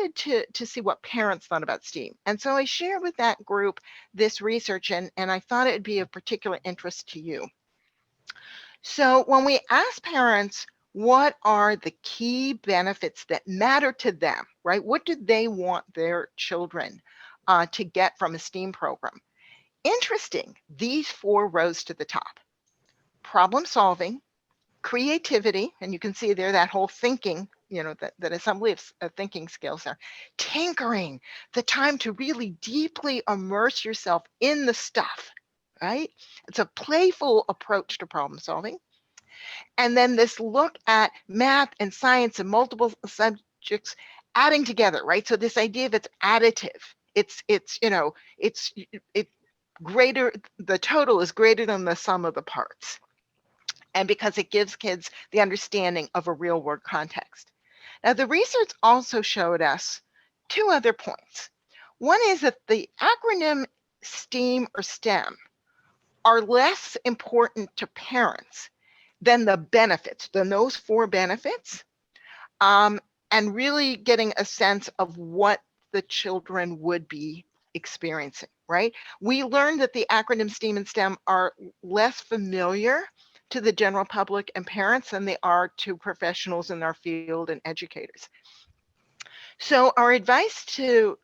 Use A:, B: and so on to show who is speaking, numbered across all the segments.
A: wanted to see what parents thought about STEAM. And so I shared with that group this research, and I thought it would be of particular interest to you. So when we ask parents, what are the key benefits that matter to them, right? What do they want their children to get from a STEAM program? Interesting, these four rose to the top. Problem solving, creativity, and you can see there that whole thinking, that assembly of thinking skills there. Tinkering, the time to really deeply immerse yourself in the stuff, right? It's a playful approach to problem solving. And then this look at math and science and multiple subjects adding together, right? So this idea of it's additive. It's greater, the total is greater than the sum of the parts. And because it gives kids the understanding of a real world context. Now, the research also showed us two other points. One is that the acronym STEAM or STEM are less important to parents than the benefits, than those four benefits, and really getting a sense of what the children would be experiencing, right? We learned that the acronym STEAM and STEM are less familiar to the general public and parents than they are to professionals in our field and educators. So our advice to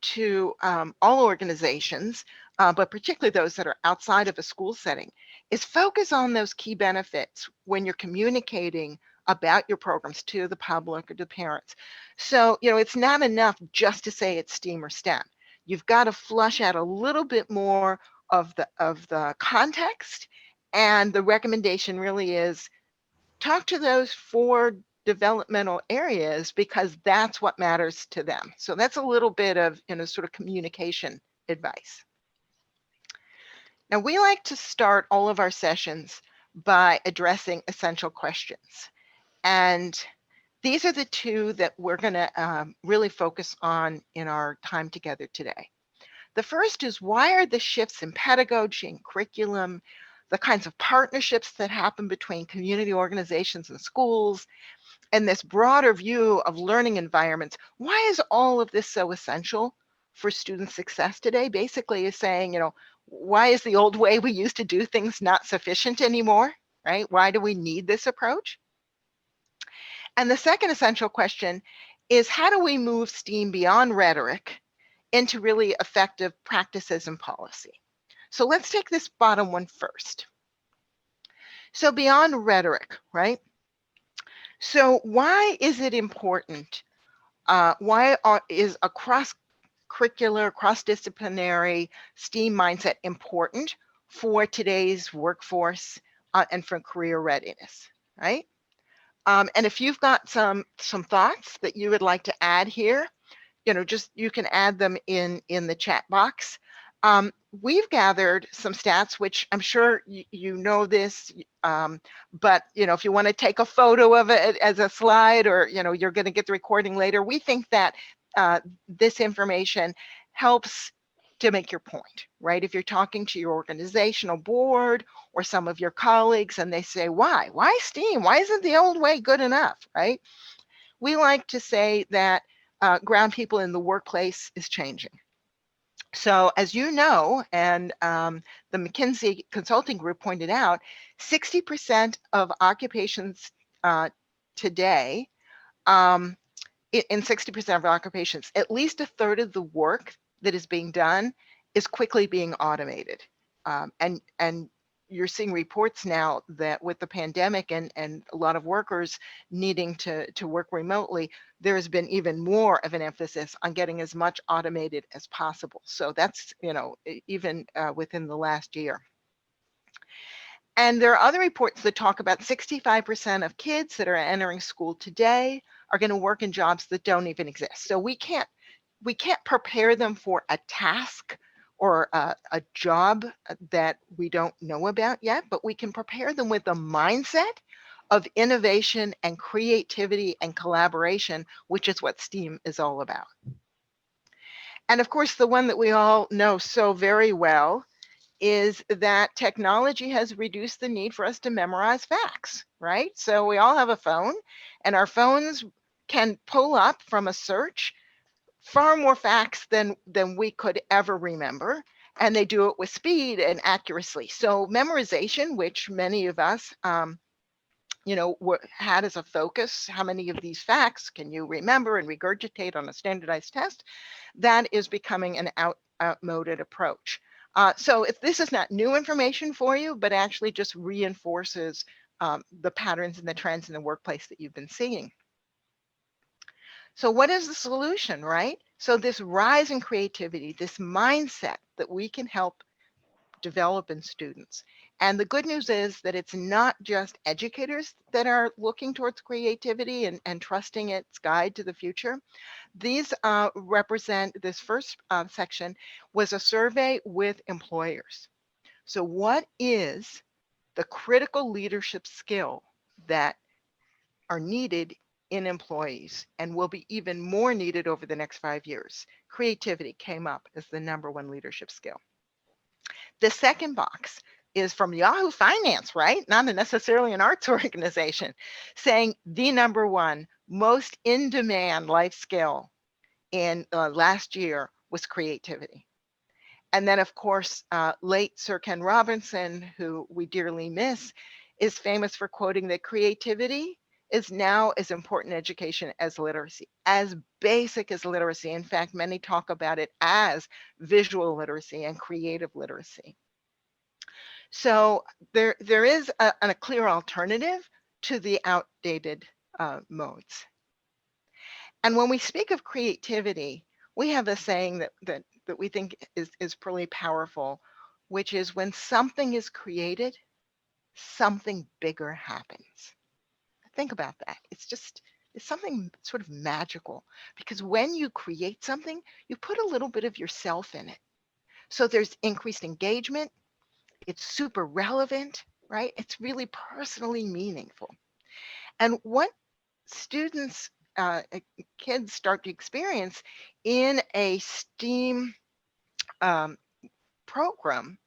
A: all organizations, but particularly those that are outside of a school setting, is focus on those key benefits when you're communicating about your programs to the public or to parents. So, it's not enough just to say it's STEAM or STEM. You've got to flush out a little bit more of the context, and the recommendation really is talk to those four developmental areas because that's what matters to them. So that's a little bit of, sort of communication advice. Now, we like to start all of our sessions by addressing essential questions. And these are the two that we're going to really focus on in our time together today. The first is, why are the shifts in pedagogy and curriculum, the kinds of partnerships that happen between community organizations and schools, and this broader view of learning environments, why is all of this so essential for student success today? Basically is saying, why is the old way we used to do things not sufficient anymore, right? Why do we need this approach? And the second essential question is, how do we move STEAM beyond rhetoric into really effective practices and policy? So let's take this bottom one first. So beyond rhetoric, right? So why is it important? Is a cross-curricular, cross-disciplinary STEAM mindset important for today's workforce and for career readiness, right? And if you've got some thoughts that you would like to add here, you can add them in the chat box. We've gathered some stats, which I'm sure you know this, but if you want to take a photo of it as a slide, or you're going to get the recording later, we think that this information helps to make your point, right? If you're talking to your organizational board or some of your colleagues and they say, why STEAM? Why isn't the old way good enough, right? We like to say that ground people in the workplace is changing. So as you know, and the McKinsey Consulting Group pointed out, 60% of occupations today, in 60% of occupations, at least a third of the work that is being done is quickly being automated. And you're seeing reports now that with the pandemic and a lot of workers needing to work remotely, there has been even more of an emphasis on getting as much automated as possible. So that's, even within the last year. And there are other reports that talk about 65% of kids that are entering school today are going to work in jobs that don't even exist. So we can't prepare them for a task or a job that we don't know about yet, but we can prepare them with a mindset of innovation and creativity and collaboration, which is what STEAM is all about. And of course, the one that we all know so very well is that technology has reduced the need for us to memorize facts, right? So we all have a phone, and our phones can pull up from a search far more facts than we could ever remember, and they do it with speed and accuracy. So memorization, which many of us had as a focus, how many of these facts can you remember and regurgitate on a standardized test, that is becoming an outmoded approach. So if this is not new information for you, but actually just reinforces the patterns and the trends in the workplace that you've been seeing. So what is the solution, right? So this rise in creativity, this mindset that we can help develop in students. And the good news is that it's not just educators that are looking towards creativity and trusting its guide to the future. These represent, this first section was a survey with employers. So what is the critical leadership skill that are needed in employees and will be even more needed over the next 5 years? Creativity came up as the #1 leadership skill. The second box is from Yahoo Finance, right? Not necessarily an arts organization, saying the #1 most in demand life skill in last year was creativity. And then, of course, late Sir Ken Robinson, who we dearly miss, is famous for quoting that creativity is now as important education as literacy, as basic as literacy. In fact, many talk about it as visual literacy and creative literacy. So there is a clear alternative to the outdated modes. And when we speak of creativity, we have a saying that we think is pretty powerful, which is when something is created, something bigger happens. Think about that. It's something sort of magical, because when you create something, you put a little bit of yourself in it. So there's increased engagement. It's super relevant, right? It's really personally meaningful. And what students, kids start to experience in a STEAM program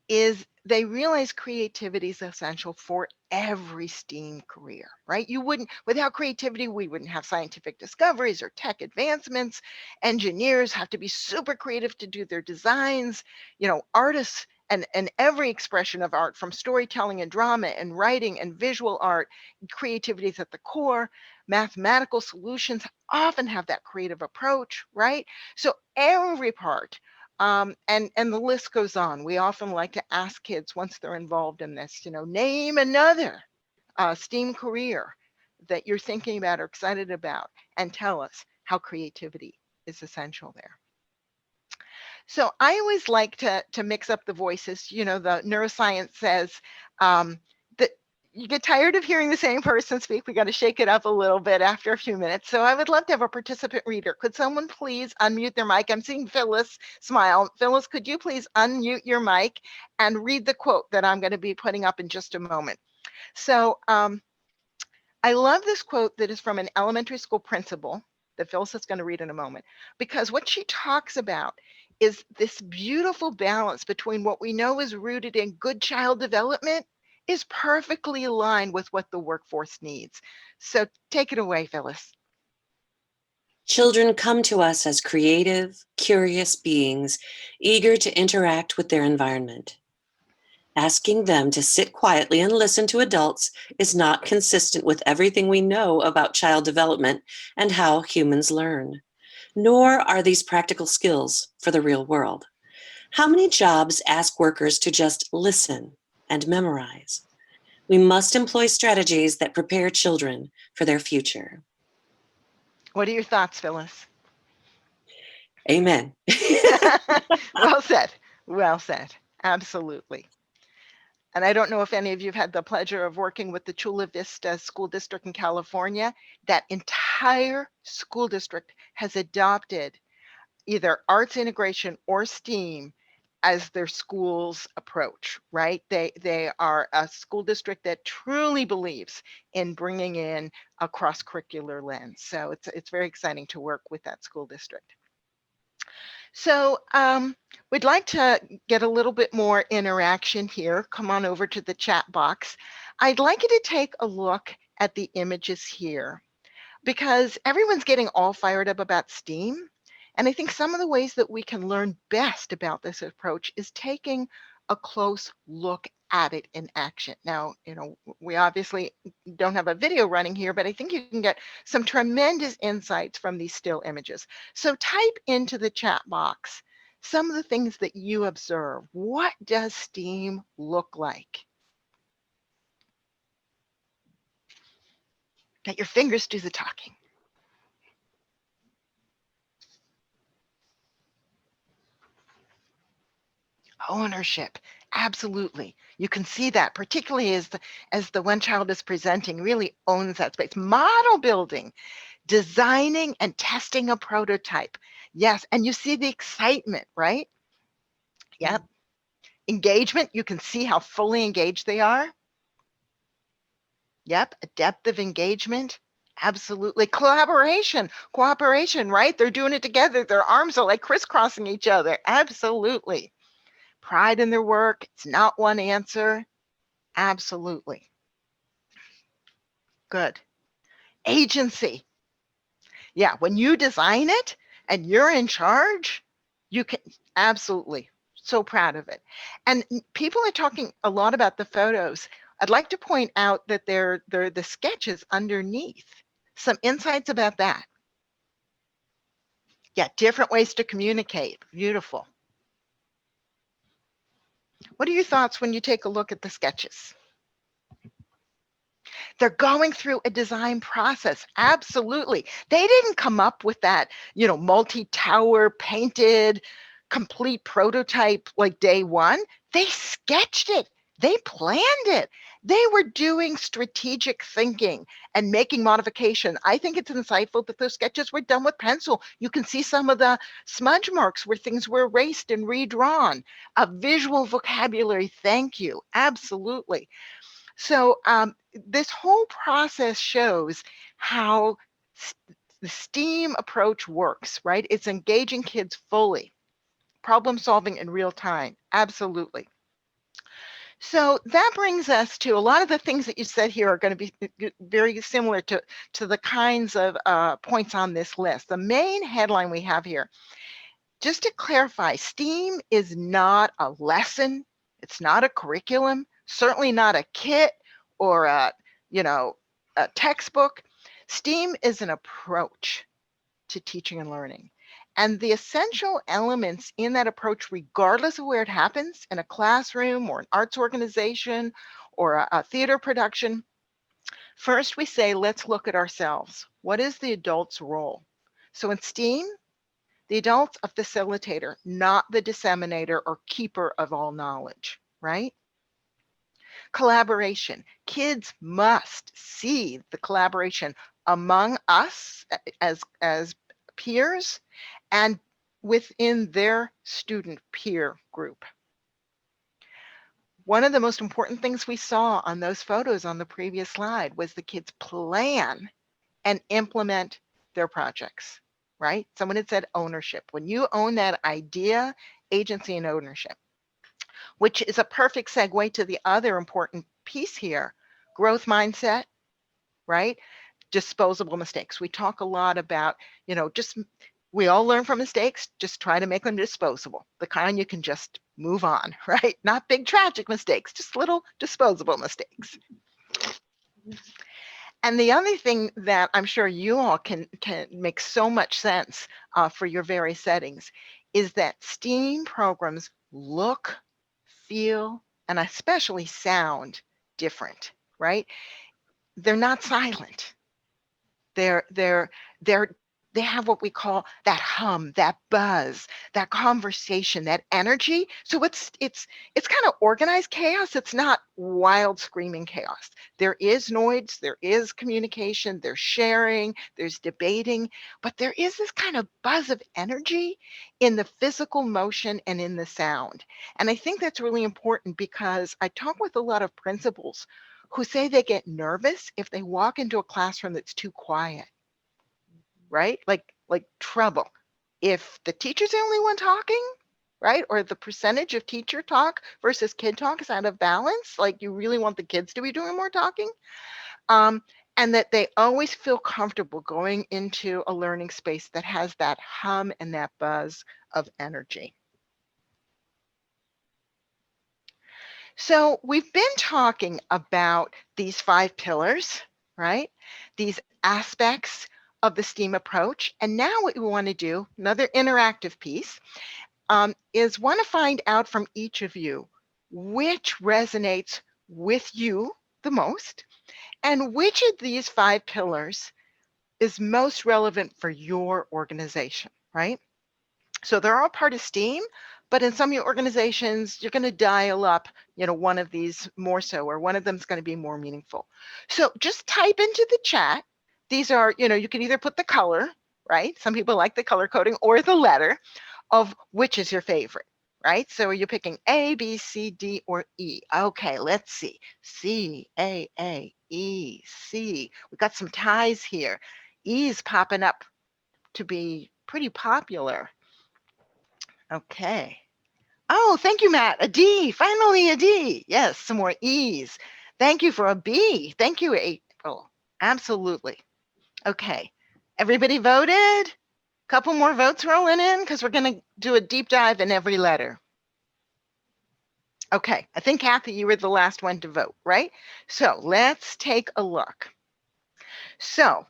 A: is they realize creativity is essential for every STEAM career, right? Without creativity, we wouldn't have scientific discoveries or tech advancements. Engineers have to be super creative to do their designs. Artists and every expression of art, from storytelling and drama and writing and visual art, creativity is at the core. Mathematical solutions often have that creative approach, right? So every part, and the list goes on. We often like to ask kids once they're involved in this, name another STEAM career that you're thinking about or excited about, and tell us how creativity is essential there. So I always like to mix up the voices. The neuroscience says that you get tired of hearing the same person speak. We got to shake it up a little bit after a few minutes. So I would love to have a participant reader. Could someone please unmute their mic? I'm seeing Phyllis smile. Phyllis, could you please unmute your mic and read the quote that I'm going to be putting up in just a moment? So I love this quote that is from an elementary school principal that Phyllis is going to read in a moment, because what she talks about is this beautiful balance between what we know is rooted in good child development is perfectly aligned with what the workforce needs. So take it away, Phyllis.
B: Children come to us as creative, curious beings, eager to interact with their environment. Asking them to sit quietly and listen to adults is not consistent with everything we know about child development and how humans learn. Nor are these practical skills for the real world. How many jobs ask workers to just listen and memorize? We must employ strategies that prepare children for their future.
A: What are your thoughts, Phyllis?
B: Amen.
A: Well said. Well said. Absolutely. And I don't know if any of you have had the pleasure of working with the Chula Vista School District in California. That entire school district has adopted either arts integration or STEAM as their school's approach, right? They are a school district that truly believes in bringing in a cross-curricular lens. So it's very exciting to work with that school district. So we'd like to get a little bit more interaction here. Come on over to the chat box. I'd like you to take a look at the images here, because everyone's getting all fired up about STEAM. And I think some of the ways that we can learn best about this approach is taking a close look at it in action. Now, we obviously don't have a video running here, but I think you can get some tremendous insights from these still images. So type into the chat box some of the things that you observe. What does STEAM look like? Let your fingers do the talking. Ownership, absolutely. You can see that, particularly as the one child is presenting, really owns that space. Model building, designing and testing a prototype. Yes, and you see the excitement, right? Yep. Engagement, you can see how fully engaged they are. Yep, a depth of engagement. Absolutely. Cooperation, right? They're doing it together. Their arms are like crisscrossing each other. Absolutely. Pride in their work. It's not one answer. Absolutely. Good. Agency. Yeah, when you design it and you're in charge, you can absolutely. So proud of it. And people are talking a lot about the photos. I'd like to point out that they're the sketches underneath. Some insights about that. Yeah, different ways to communicate. Beautiful. What are your thoughts when you take a look at the sketches? They're going through a design process. Absolutely. They didn't come up with that, multi-tower painted complete prototype like day one. They sketched it. They planned it. They were doing strategic thinking and making modification. I think it's insightful that those sketches were done with pencil. You can see some of the smudge marks where things were erased and redrawn. A visual vocabulary. Thank you. Absolutely. So this whole process shows how the STEAM approach works, right? It's engaging kids fully, problem solving in real time. Absolutely. So that brings us to a lot of the things that you said here are going to be very similar to the kinds of points on this list. The main headline we have here, just to clarify, STEAM is not a lesson. It's not a curriculum, certainly not a kit or a textbook. STEAM is an approach to teaching and learning. And the essential elements in that approach, regardless of where it happens, in a classroom or an arts organization or a theater production, first we say, let's look at ourselves. What is the adult's role? So in STEAM, the adult's a facilitator, not the disseminator or keeper of all knowledge, right? Collaboration. Kids must see the collaboration among us as peers and within their student peer group. One of the most important things we saw on those photos on the previous slide was the kids plan and implement their projects, right? Someone had said ownership. When you own that idea, agency and ownership, which is a perfect segue to the other important piece here, growth mindset, right? Disposable mistakes. We talk a lot about, we all learn from mistakes, just try to make them disposable, the kind you can just move on, right? Not big tragic mistakes, just little disposable mistakes. And the other thing that I'm sure you all can make so much sense for your various settings is that STEAM programs look, feel, and especially sound different, right? They're not silent. They have what we call that hum, that buzz, that conversation, that energy. So it's kind of organized chaos. It's not wild screaming chaos. There is noise, there is communication, there's sharing, there's debating, but there is this kind of buzz of energy in the physical motion and in the sound. And I think that's really important because I talk with a lot of principals who say they get nervous if they walk into a classroom that's too quiet, right? Like trouble. If the teacher's the only one talking, right? Or the percentage of teacher talk versus kid talk is out of balance, like you really want the kids to be doing more talking. and that they always feel comfortable going into a learning space that has that hum and that buzz of energy. So we've been talking about these 5 pillars, right? These aspects of the STEAM approach. And now what we want to do, another interactive piece, is want to find out from each of you which resonates with you the most, and which of these 5 pillars is most relevant for your organization, right? So they're all part of STEAM, but in some of your organizations, you're going to dial up, one of these more so, or one of them is going to be more meaningful. So just type into the chat. These are, you can either put the color, right? Some people like the color coding, or the letter of which is your favorite, right? So are you picking A, B, C, D, or E? Okay, let's see. C, A, E, C. We got some ties here. E's popping up to be pretty popular. Okay. Oh, thank you, Matt. A D. Finally, a D. Yes, some more E's. Thank you for a B. Thank you, April. Absolutely. Okay. Everybody voted? Couple more votes rolling in because we're going to do a deep dive in every letter. Okay. I think, Kathy, you were the last one to vote, right? So let's take a look. So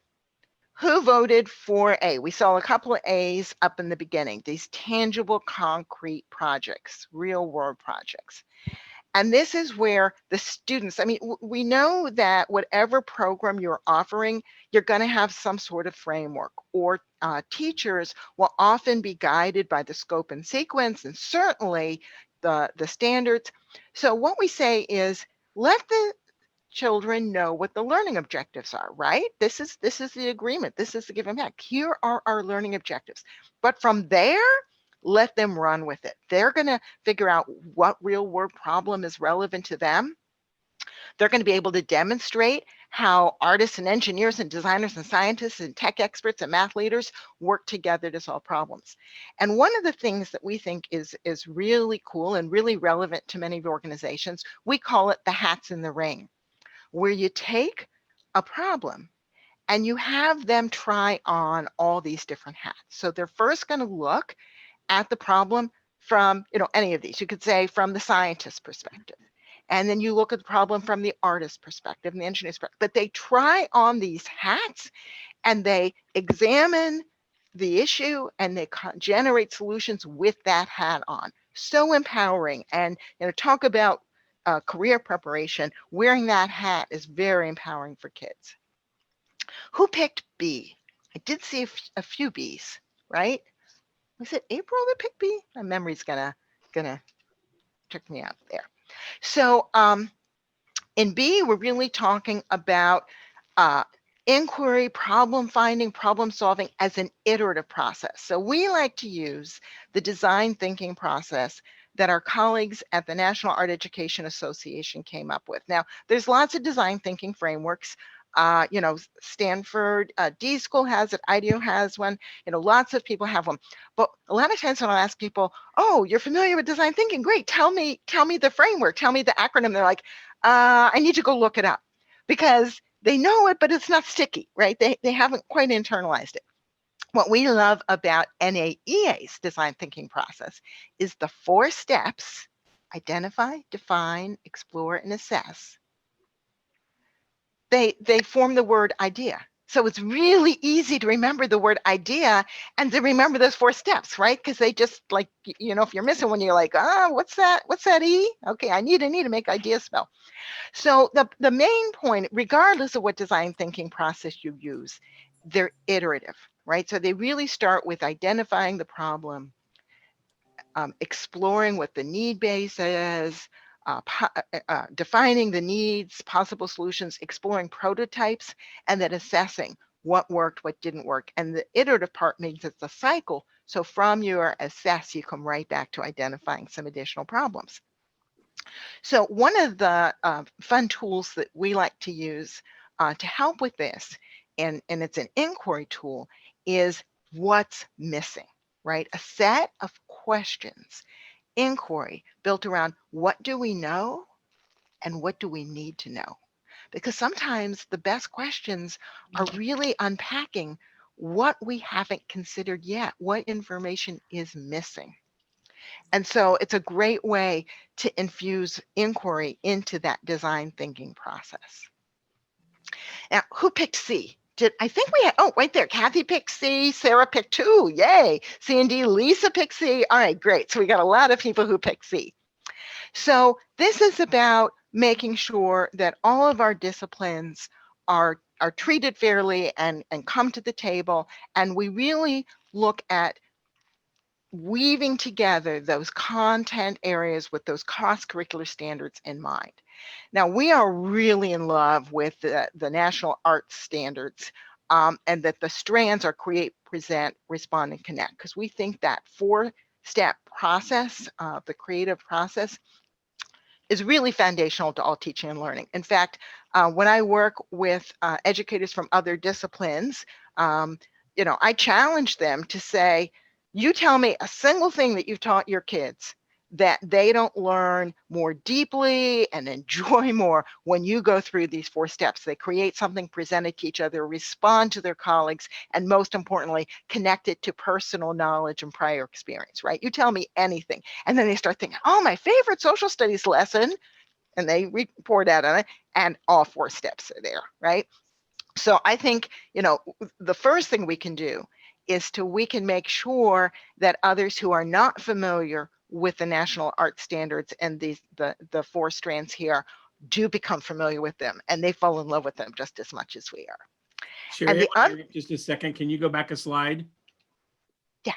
A: who voted for A? We saw a couple of A's up in the beginning, these tangible, concrete projects, real world projects. And this is where the students, we know that whatever program you're offering, you're going to have some sort of framework, or teachers will often be guided by the scope and sequence, and certainly the standards. So what we say is, let the children know what the learning objectives are, right? This is the agreement. This is the give and back. Here are our learning objectives. But from there, let them run with it. They're going to figure out what real world problem is relevant to them. They're going to be able to demonstrate how artists and engineers and designers and scientists and tech experts and math leaders work together to solve problems. And one of the things that we think is really cool and really relevant to many organizations, we call it the hats in the ring, where you take a problem and you have them try on all these different hats. So they're first going to look at the problem from, any of these. You could say from the scientist perspective. And then you look at the problem from the artist perspective and the engineer's perspective. But they try on these hats and they examine the issue and they generate solutions with that hat on. So empowering. And talk about career preparation. Wearing that hat is very empowering for kids. Who picked B? I did see a few B's, right? Was it April that picked B? My memory's gonna trick me out there. So in B, we're really talking about inquiry, problem finding, problem solving as an iterative process. So we like to use the design thinking process that our colleagues at the National Art Education Association came up with. Now, there's lots of design thinking frameworks. Stanford D School has it, IDEO has one, lots of people have them. But a lot of times when I ask people, oh, you're familiar with design thinking, great, tell me the framework, tell me the acronym. They're like, I need to go look it up, because they know it, but it's not sticky, right? They haven't quite internalized it. What we love about NAEA's design thinking process is the 4 steps: identify, define, explore, and assess. They form the word idea. So it's really easy to remember the word idea and to remember those 4 steps, right? Because they just, like, if you're missing one, you're like, what's that? What's that E? Okay, I need to make idea spell. So the main point, regardless of what design thinking process you use, they're iterative, right? So they really start with identifying the problem, exploring what the need base is, defining the needs, possible solutions, exploring prototypes, and then assessing what worked, what didn't work. And the iterative part means it's a cycle. So from your assess, you come right back to identifying some additional problems. So one of the fun tools that we like to use to help with this, and it's an inquiry tool, is what's missing, right? A set of questions, inquiry built around what do we know and what do we need to know? because sometimes the best questions are really unpacking what we haven't considered yet, what information is missing. And so it's a great way to infuse inquiry into that design thinking process. Now, who picked C? I think we had, oh, right there, Kathy picked C, Sarah picked 2, yay. C and D, Lisa picked C. All right, great. So we got a lot of people who picked C. So this is about making sure that all of our disciplines are treated fairly and come to the table. And we really look at weaving together those content areas with those cross-curricular standards in mind. Now, we are really in love with the National Arts Standards, and that the strands are create, present, respond, and connect, because we think that 4-step process, the creative process, is really foundational to all teaching and learning. In fact, when I work with educators from other disciplines, I challenge them to say, you tell me a single thing that you've taught your kids that they don't learn more deeply and enjoy more when you go through these 4 steps. They create something, present it to each other, respond to their colleagues, and most importantly, connect it to personal knowledge and prior experience, right? You tell me anything. And then they start thinking, oh, my favorite social studies lesson, and they report out on it, and all 4 steps are there, right? So I think, the first thing we can do is we can make sure that others who are not familiar with the National Art Standards and the 4 strands here do become familiar with them, and they fall in love with them just as much as we are.
C: Cheri,
A: And
C: I
A: the
C: want to interrupt just a second. Can you go back a slide?
A: Yeah.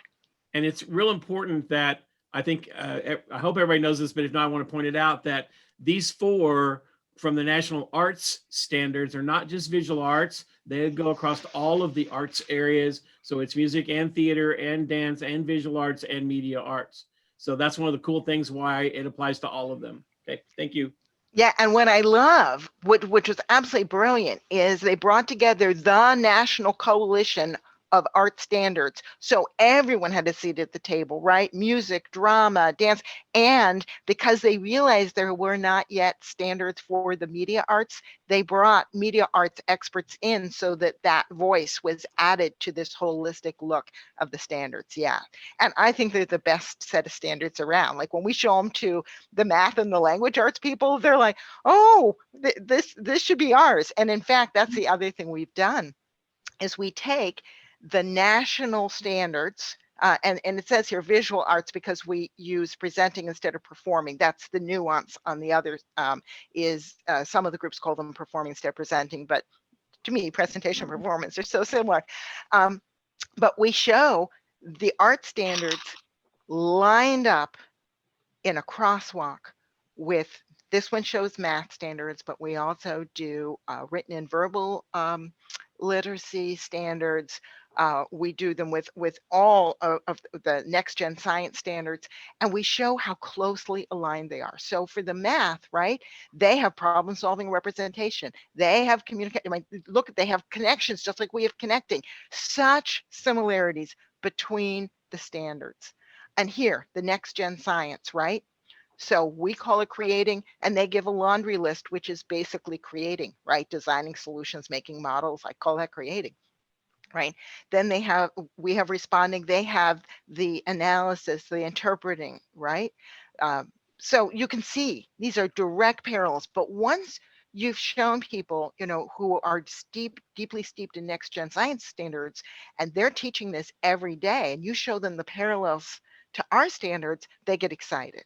C: And it's real important that I think, I hope everybody knows this, but if not, I want to point it out that these 4 from the National Arts Standards are not just visual arts. They go across all of the arts areas. So it's music and theater and dance and visual arts and media arts. So that's one of the cool things why it applies to all of them. Okay, thank you.
A: Yeah, and what I love, which was absolutely brilliant, is they brought together the National Coalition of Art Standards. So everyone had a seat at the table, right? Music, drama, dance. And because they realized there were not yet standards for the media arts, they brought media arts experts in so that that voice was added to this holistic look of the standards. Yeah. And I think they're the best set of standards around. Like when we show them to the math and the language arts people, they're like, oh, this should be ours. And in fact, that's the other thing we've done is we take the national standards, and it says here visual arts because we use presenting instead of performing. That's the nuance on the other, is some of the groups call them performing instead of presenting, but to me, presentation and performance are so similar. But we show the art standards lined up in a crosswalk with, this one shows math standards, but we also do written and verbal literacy standards. We do them with all of the next gen science standards, and we show how closely aligned they are. So for the math, right, they have problem solving representation. They have communication. Look, they have connections just like we have connecting. Such similarities between the standards. And here, the next gen science, right? So we call it creating, and they give a laundry list, which is basically creating, right? Designing solutions, making models. I call that creating, right? Then we have responding, they have the analysis, the interpreting, right? So you can see these are direct parallels, but once you've shown people, who are deeply steeped in next gen science standards, and they're teaching this every day, and you show them the parallels to our standards, they get excited.